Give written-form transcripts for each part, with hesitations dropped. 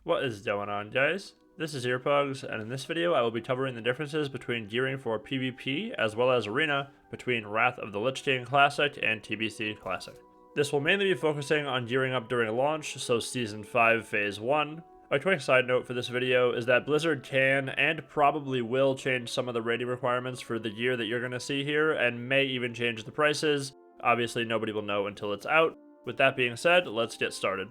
What is going on, guys? This is Earpugs, and in this video I will be covering the differences between gearing for PvP as well as Arena between Wrath of the Lich King Classic and TBC Classic. This will mainly be focusing on gearing up during launch, so Season 5 Phase 1. A quick side note for this video is that Blizzard can and probably will change some of the rating requirements for the gear that you're going to see here, and may even change the prices. Obviously nobody will know until it's out. With that being said, let's get started.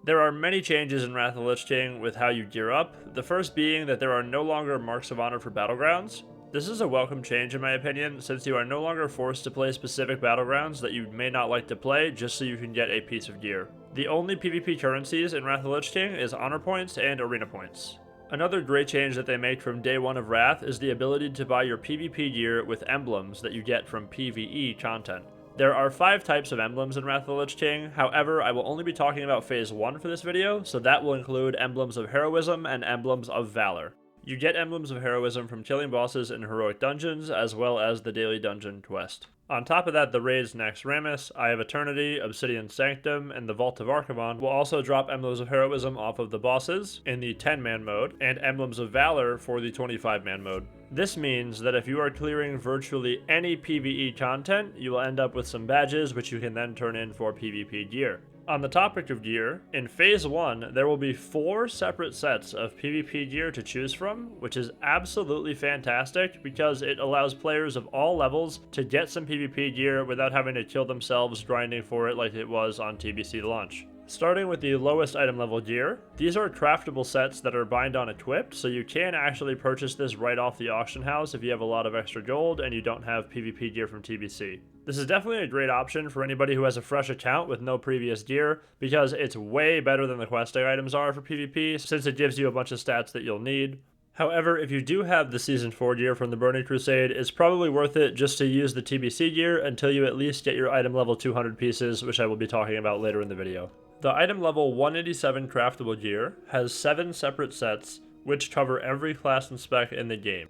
There are many changes in Wrath of the Lich King with how you gear up, the first being that there are no longer Marks of Honor for Battlegrounds. This is a welcome change in my opinion, since you are no longer forced to play specific battlegrounds that you may not like to play just so you can get a piece of gear. The only PvP currencies in Wrath of the Lich King is Honor Points and Arena Points. Another great change that they make from day one of Wrath is the ability to buy your PvP gear with emblems that you get from PvE content. There are 5 types of emblems in Wrath of the Lich King, however I will only be talking about Phase 1 for this video, so that will include emblems of heroism and emblems of valor. You get emblems of heroism from killing bosses in heroic dungeons, as well as the daily dungeon quest. On top of that, the raids Naxxramas, Eye of Eternity, Obsidian Sanctum, and the Vault of Archivon will also drop emblems of heroism off of the bosses in the 10-man mode, and emblems of valor for the 25-man mode. This means that if you are clearing virtually any PvE content, you will end up with some badges which you can then turn in for PvP gear. On the topic of gear, in Phase 1, there will be 4 separate sets of PvP gear to choose from, which is absolutely fantastic because it allows players of all levels to get some PvP gear without having to kill themselves grinding for it like it was on TBC launch. Starting with the lowest item level gear, these are craftable sets that are bind on equipped, so you can actually purchase this right off the auction house if you have a lot of extra gold and you don't have PvP gear from TBC. This is definitely a great option for anybody who has a fresh account with no previous gear, because it's way better than the questing items are for PvP, since it gives you a bunch of stats that you'll need. However, if you do have the Season 4 gear from the Burning Crusade, it's probably worth it just to use the TBC gear until you at least get your item level 200 pieces, which I will be talking about later in the video. The item level 187 craftable gear has 7 separate sets, which cover every class and spec in the game.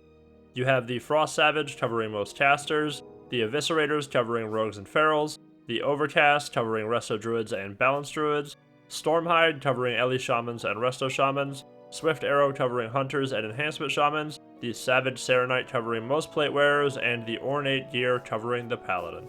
You have the Frost Savage covering most casters, the Eviscerators covering rogues and ferals, the Overcast covering resto druids and balanced druids, Stormhide covering Ellie shamans and resto shamans, Swift Arrow covering hunters and enhancement shamans, the Savage Serenite covering most plate wearers, and the Ornate gear covering the paladin.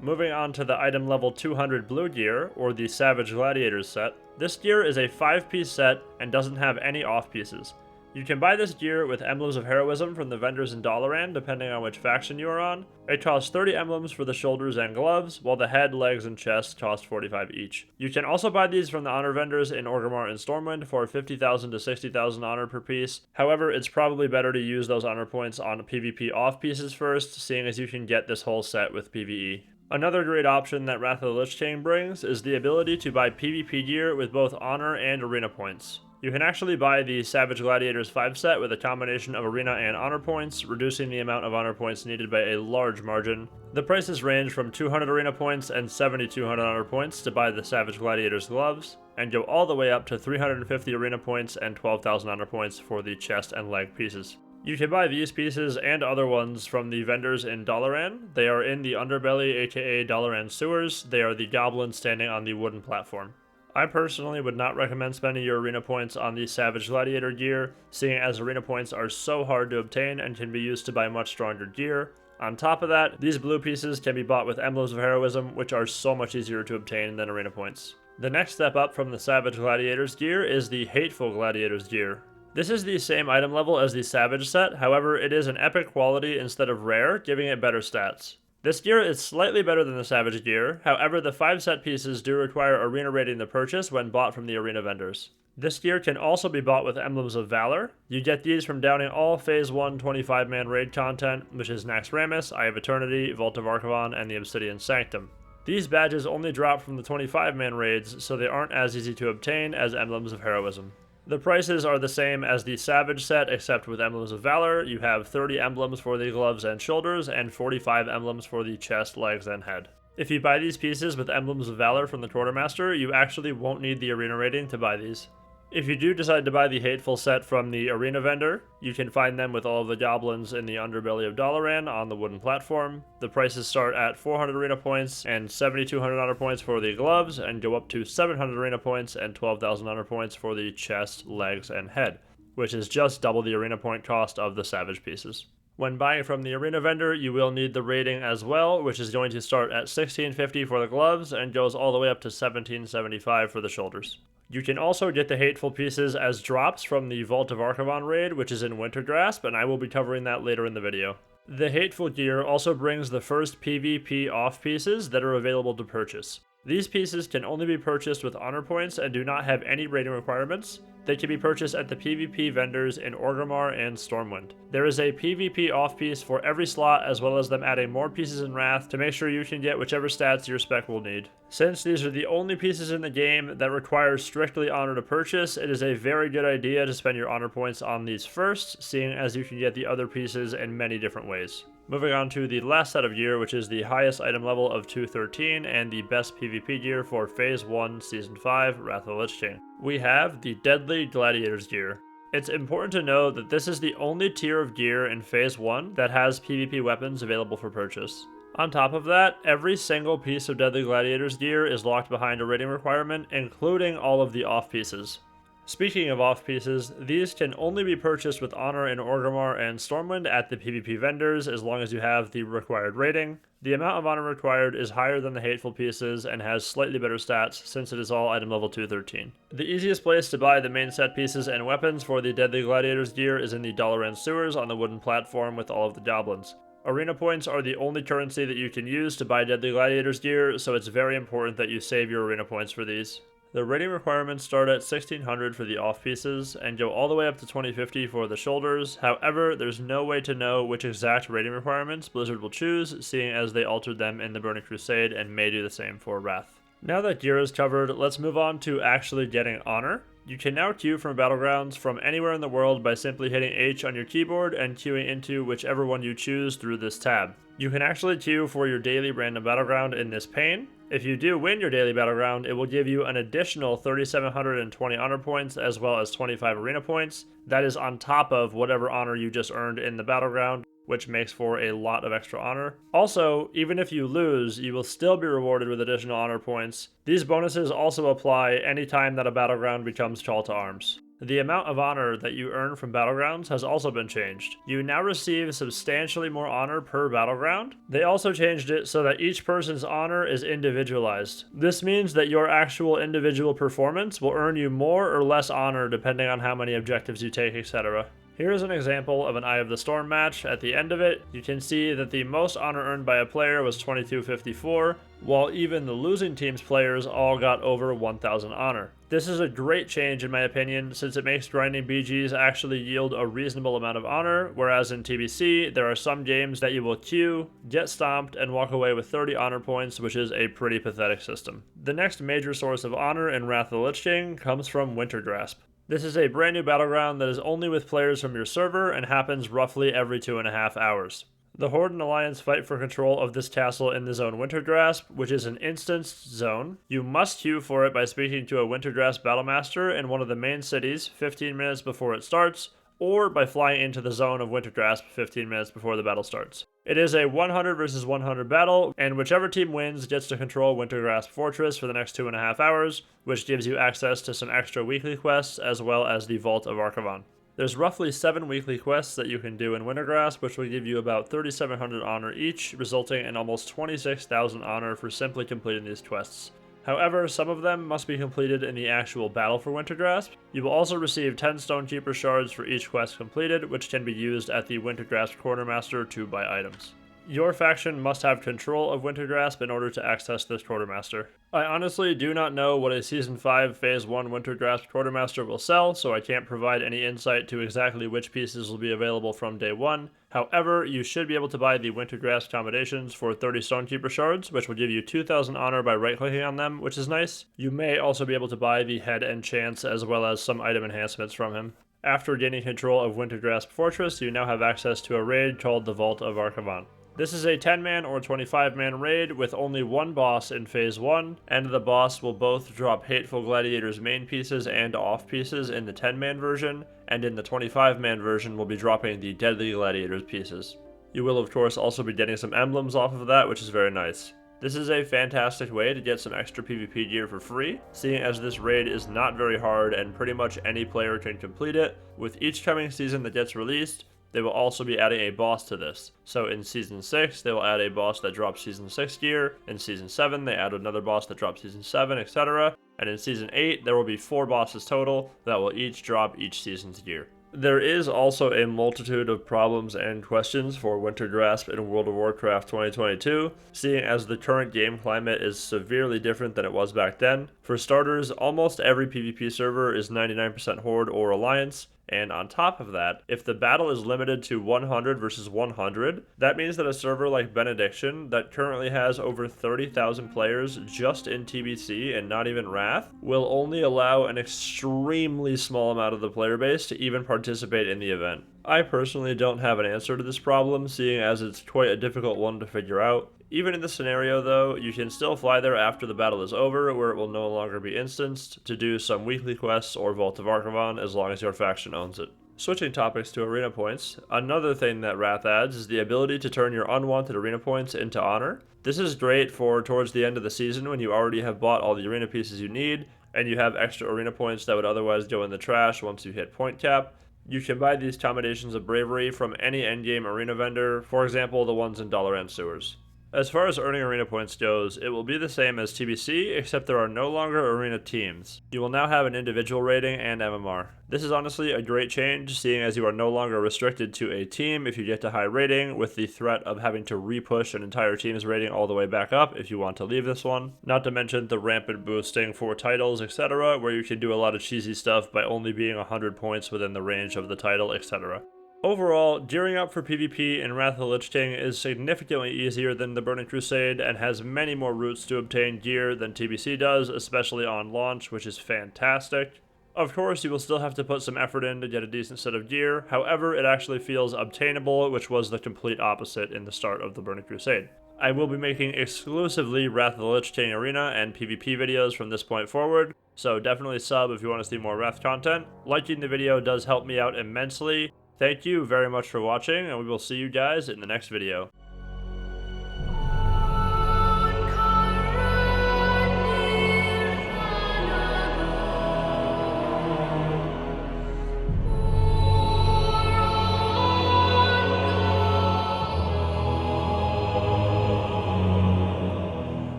Moving on to the item level 200 blue gear, or the Savage Gladiators set. This gear is a 5-piece set and doesn't have any off pieces. You can buy this gear with emblems of heroism from the vendors in Dalaran, depending on which faction you are on. It costs 30 emblems for the shoulders and gloves, while the head, legs, and chest cost 45 each. You can also buy these from the honor vendors in Orgrimmar and Stormwind for 50,000 to 60,000 honor per piece. However, it's probably better to use those honor points on PvP off pieces first, seeing as you can get this whole set with PvE. Another great option that Wrath of the Lich King brings is the ability to buy PvP gear with both honor and arena points. You can actually buy the Savage Gladiators 5 set with a combination of arena and honor points, reducing the amount of honor points needed by a large margin. The prices range from 200 arena points and 7,200 honor points to buy the Savage Gladiators gloves, and go all the way up to 350 arena points and 12,000 honor points for the chest and leg pieces. You can buy these pieces and other ones from the vendors in Dalaran. They are in the underbelly, aka Dalaran sewers. They are the goblins standing on the wooden platform. I personally would not recommend spending your arena points on the Savage Gladiator gear, seeing as arena points are so hard to obtain and can be used to buy much stronger gear. On top of that, these blue pieces can be bought with emblems of heroism, which are so much easier to obtain than arena points. The next step up from the Savage Gladiators gear is the Hateful Gladiators gear. This is the same item level as the Savage set, however it is an epic quality instead of rare, giving it better stats. This gear is slightly better than the Savage gear, however the 5 set pieces do require arena rating to purchase when bought from the arena vendors. This gear can also be bought with emblems of valor. You get these from downing all Phase 1 25-man raid content, which is Naxxramas, Eye of Eternity, Vault of Archivon, and the Obsidian Sanctum. These badges only drop from the 25-man raids, so they aren't as easy to obtain as emblems of heroism. The prices are the same as the Savage set, except with emblems of valor. You have 30 emblems for the gloves and shoulders, and 45 emblems for the chest, legs, and head. If you buy these pieces with emblems of valor from the Quartermaster, you actually won't need the arena rating to buy these. If you do decide to buy the Hateful set from the arena vendor, you can find them with all of the goblins in the underbelly of Dalaran on the wooden platform. The prices start at 400 arena points and 7,200 honor points for the gloves, and go up to 700 arena points and 12,000 honor points for the chest, legs, and head, which is just double the arena point cost of the Savage pieces. When buying from the arena vendor, you will need the rating as well, which is going to start at 1650 for the gloves and goes all the way up to 1775 for the shoulders. You can also get the Hateful pieces as drops from the Vault of Archivon raid, which is in Wintergrasp, and I will be covering that later in the video. The Hateful gear also brings the first PvP off pieces that are available to purchase. These pieces can only be purchased with honor points and do not have any rating requirements. They can be purchased at the PvP vendors in Orgrimmar and Stormwind. There is a PvP off piece for every slot, as well as them adding more pieces in Wrath to make sure you can get whichever stats your spec will need. Since these are the only pieces in the game that require strictly honor to purchase, it is a very good idea to spend your honor points on these first, seeing as you can get the other pieces in many different ways. Moving on to the last set of gear, which is the highest item level of 213 and the best PvP gear for Phase 1, Season 5, Wrath of the Lich King. We have the Deadly Gladiator's gear. It's important to know that this is the only tier of gear in Phase 1 that has PvP weapons available for purchase. On top of that, every single piece of Deadly Gladiator's gear is locked behind a rating requirement, including all of the off pieces. Speaking of off pieces, these can only be purchased with honor in Orgrimmar and Stormwind at the PvP vendors as long as you have the required rating. The amount of honor required is higher than the Hateful pieces and has slightly better stats since it is all item level 213. The easiest place to buy the main set pieces and weapons for the Deadly Gladiator's gear is in the Dalaran sewers on the wooden platform with all of the goblins. Arena points are the only currency that you can use to buy Deadly Gladiator's gear, so it's very important that you save your arena points for these. The rating requirements start at 1600 for the off pieces and go all the way up to 2050 for the shoulders. However, there's no way to know which exact rating requirements Blizzard will choose, seeing as they altered them in the Burning Crusade and may do the same for Wrath. Now that gear is covered, let's move on to actually getting honor. You can now queue from Battlegrounds from anywhere in the world by simply hitting H on your keyboard and queuing into whichever one you choose through this tab. You can actually queue for your daily random battleground in this pane. If you do win your daily battleground, it will give you an additional 3,720 honor points as well as 25 arena points. That is on top of whatever honor you just earned in the battleground, which makes for a lot of extra honor. Also, even if you lose, you will still be rewarded with additional honor points. These bonuses also apply anytime that a battleground becomes call to arms. The amount of honor that you earn from Battlegrounds has also been changed. You now receive substantially more honor per battleground. They also changed it so that each person's honor is individualized. This means that your actual individual performance will earn you more or less honor depending on how many objectives you take, etc. Here's an example of an Eye of the Storm match. At the end of it, you can see that the most honor earned by a player was 2254, while even the losing team's players all got over 1000 honor. This is a great change in my opinion, since it makes grinding BGs actually yield a reasonable amount of honor, whereas in TBC, there are some games that you will queue, get stomped, and walk away with 30 honor points, which is a pretty pathetic system. The next major source of honor in Wrath of the Lich King comes from Wintergrasp. This is a brand new battleground that is only with players from your server and happens roughly every 2.5 hours. The Horde and Alliance fight for control of this castle in the zone Wintergrasp, which is an instanced zone. You must queue for it by speaking to a Wintergrasp Battlemaster in one of the main cities 15 minutes before it starts, or by flying into the zone of Wintergrasp 15 minutes before the battle starts. It is a 100 versus 100 battle, and whichever team wins gets to control Wintergrasp Fortress for the next 2.5 hours, which gives you access to some extra weekly quests as well as the Vault of Archivon. There's roughly 7 weekly quests that you can do in Wintergrasp, which will give you about 3,700 honor each, resulting in almost 26,000 honor for simply completing these quests. However, some of them must be completed in the actual battle for Wintergrasp. You will also receive 10 Stonekeeper shards for each quest completed, which can be used at the Wintergrasp Quartermaster to buy items. Your faction must have control of Wintergrasp in order to access this Quartermaster. I honestly do not know what a Season 5 Phase 1 Wintergrasp Quartermaster will sell, so I can't provide any insight to exactly which pieces will be available from day 1. However, you should be able to buy the Wintergrasp Commendations for 30 Stonekeeper shards, which will give you 2,000 honor by right-clicking on them, which is nice. You may also be able to buy the Head Enchants as well as some item enhancements from him. After gaining control of Wintergrasp Fortress, you now have access to a raid called the Vault of Archivon. This is a 10-man or 25-man raid with only one boss in Phase 1, and the boss will both drop Hateful Gladiator's main pieces and off pieces in the 10-man version, and in the 25-man version will be dropping the Deadly Gladiator's pieces. You will of course also be getting some emblems off of that, which is very nice. This is a fantastic way to get some extra PvP gear for free, seeing as this raid is not very hard and pretty much any player can complete it. With each coming season that gets released, they will also be adding a boss to this. So in Season 6, they will add a boss that drops Season 6 gear. In Season 7, they add another boss that drops Season 7, etc. And in Season 8, there will be 4 bosses total that will each drop each season's gear. There is also a multitude of problems and questions for Wintergrasp in World of Warcraft 2022, seeing as the current game climate is severely different than it was back then. For starters, almost every PvP server is 99% Horde or Alliance, and on top of that, if the battle is limited to 100 versus 100, that means that a server like Benediction, that currently has over 30,000 players just in TBC and not even Wrath, will only allow an extremely small amount of the player base to even participate in the event. I personally don't have an answer to this problem, seeing as it's quite a difficult one to figure out. Even in this scenario though, you can still fly there after the battle is over, where it will no longer be instanced, to do some weekly quests or Vault of Archivon as long as your faction owns it. Switching topics to arena points, another thing that Wrath adds is the ability to turn your unwanted arena points into honor. This is great for towards the end of the season when you already have bought all the arena pieces you need, and you have extra arena points that would otherwise go in the trash once you hit point cap. You can buy these Commendations of Bravery from any endgame arena vendor, for example the ones in Dollar End Sewers. As far as earning arena points goes, it will be the same as TBC, except there are no longer arena teams. You will now have an individual rating and MMR. This is honestly a great change, seeing as you are no longer restricted to a team if you get to high rating, with the threat of having to re-push an entire team's rating all the way back up if you want to leave this one. Not to mention the rampant boosting for titles, etc., where you can do a lot of cheesy stuff by only being 100 points within the range of the title, etc. Overall, gearing up for PvP in Wrath of the Lich King is significantly easier than the Burning Crusade and has many more routes to obtain gear than TBC does, especially on launch, which is fantastic. Of course, you will still have to put some effort in to get a decent set of gear, however, it actually feels obtainable, which was the complete opposite in the start of the Burning Crusade. I will be making exclusively Wrath of the Lich King Arena and PvP videos from this point forward, so definitely sub if you want to see more Wrath content. Liking the video does help me out immensely. Thank you very much for watching, and we will see you guys in the next video.